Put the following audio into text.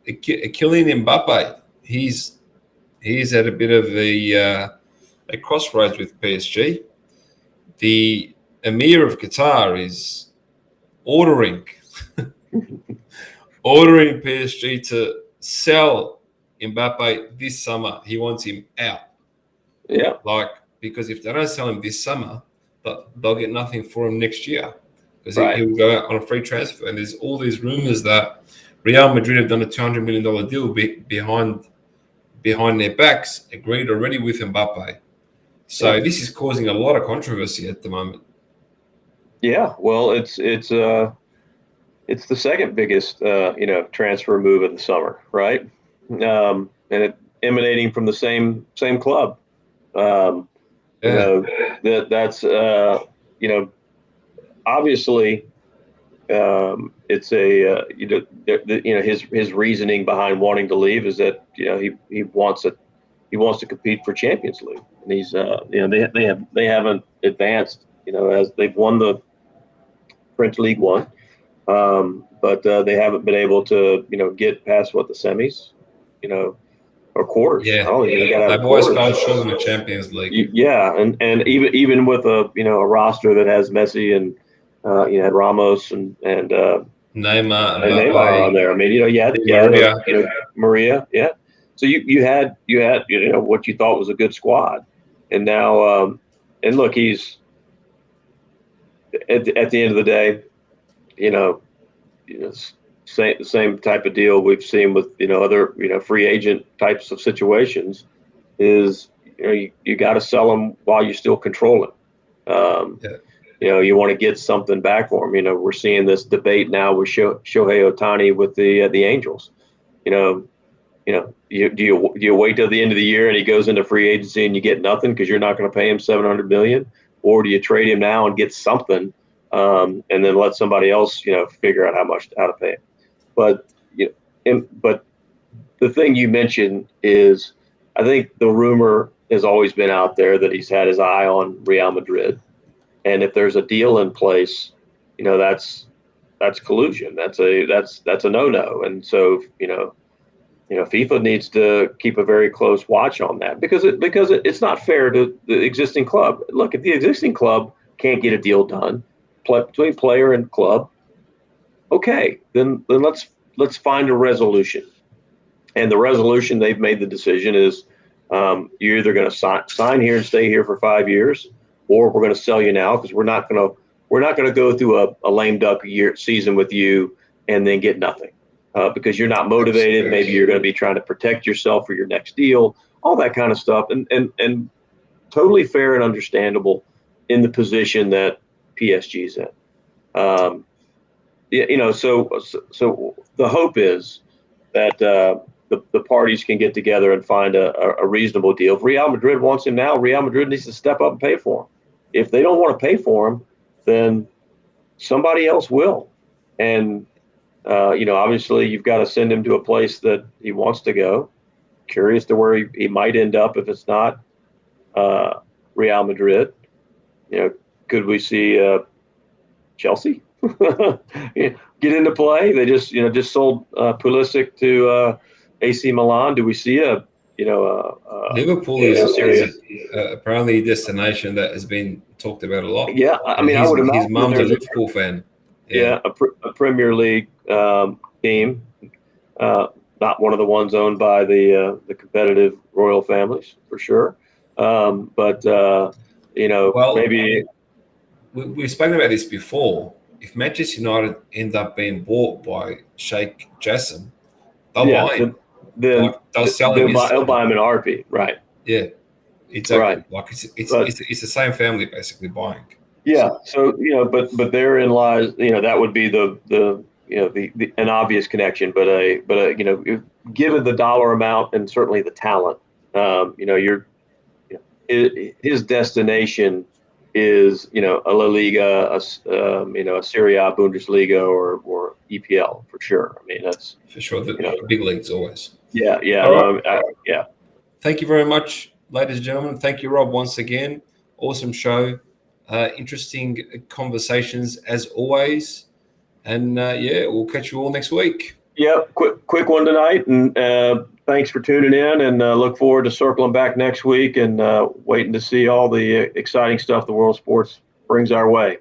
Kylian Mbappe, he's at a bit of a crossroads with PSG. The Emir of Qatar is ordering PSG to sell Mbappe this summer. He wants him out. Yeah. Because if they don't sell him this summer, they'll get nothing for him next year because Right. he'll go out on a free transfer. And there's all these rumors that Real Madrid have done a $200 million deal behind their backs, agreed already with Mbappe. So this is causing a lot of controversy at the moment. Yeah, well, it's the second biggest transfer move of the summer, right? And it emanating from the same club. That's obviously it's his reasoning behind wanting to leave is that he wants to compete for Champions League, and he's they haven't advanced as they've won the French League One, but they haven't been able to get past the semis, or quarters. Yeah, They've always fell short in the Champions League. And even with a roster that has Messi and had Ramos and Neymar on there. I mean, Maria. Yeah. So you had what you thought was a good squad, and now and look, he's at the end of the day, same type of deal we've seen with other free agent types of situations is you got to sell them while you still control it. You want to get something back for him. We're seeing this debate now with Shohei Ohtani with the Angels. Do you wait till the end of the year and he goes into free agency and you get nothing because you're not going to pay him $700 million, or do you trade him now and get something and then let somebody else figure out how to pay it? But but the thing you mentioned is, I think the rumor has always been out there that he's had his eye on Real Madrid. And if there's a deal in place, that's collusion. That's a no-no. And so, FIFA needs to keep a very close watch on that because it's not fair to the existing club. Look, if the existing club can't get a deal done between player and club, okay, then let's find a resolution. And the resolution they've made the decision is you're either going to sign here and stay here for 5 years, or we're going to sell you now because we're not going to go through a lame duck season with you and then get nothing because you're not motivated. Maybe you're going to be trying to protect yourself for your next deal, all that kind of stuff, and totally fair and understandable in the position that PSG's in. So the hope is that the parties can get together and find a reasonable deal. If Real Madrid wants him now, Real Madrid needs to step up and pay for him. If they don't want to pay for him, then somebody else will. And, obviously you've got to send him to a place that he wants to go. Curious to where he might end up if it's not Real Madrid. Could we see Chelsea get into play? They just sold Pulisic to AC Milan. Do we see Liverpool is apparently a destination that has been talked about a lot. Yeah, I mean, I would imagine his mum's a Liverpool fan. Yeah, a Premier League team, not one of the ones owned by the competitive royal families for sure. But maybe we've spoken about this before. If Manchester United end up being bought by Sheikh Jassim, they'll buy him. They'll sell him. They'll buy him in RP, right? Yeah, exactly. Right. Like it's the same family basically buying. Yeah. So but therein lies that would be the an obvious connection, but given the dollar amount and certainly the talent, his destination is a La Liga, a Serie A, Bundesliga, or EPL for sure. I mean, that's for sure. The big leagues always. Yeah. Yeah. Thank you very much, ladies and gentlemen. Thank you, Rob, once again. Awesome show. Interesting conversations as always. And we'll catch you all next week. Yep, quick one tonight, and thanks for tuning in, and look forward to circling back next week and waiting to see all the exciting stuff the world of sports brings our way.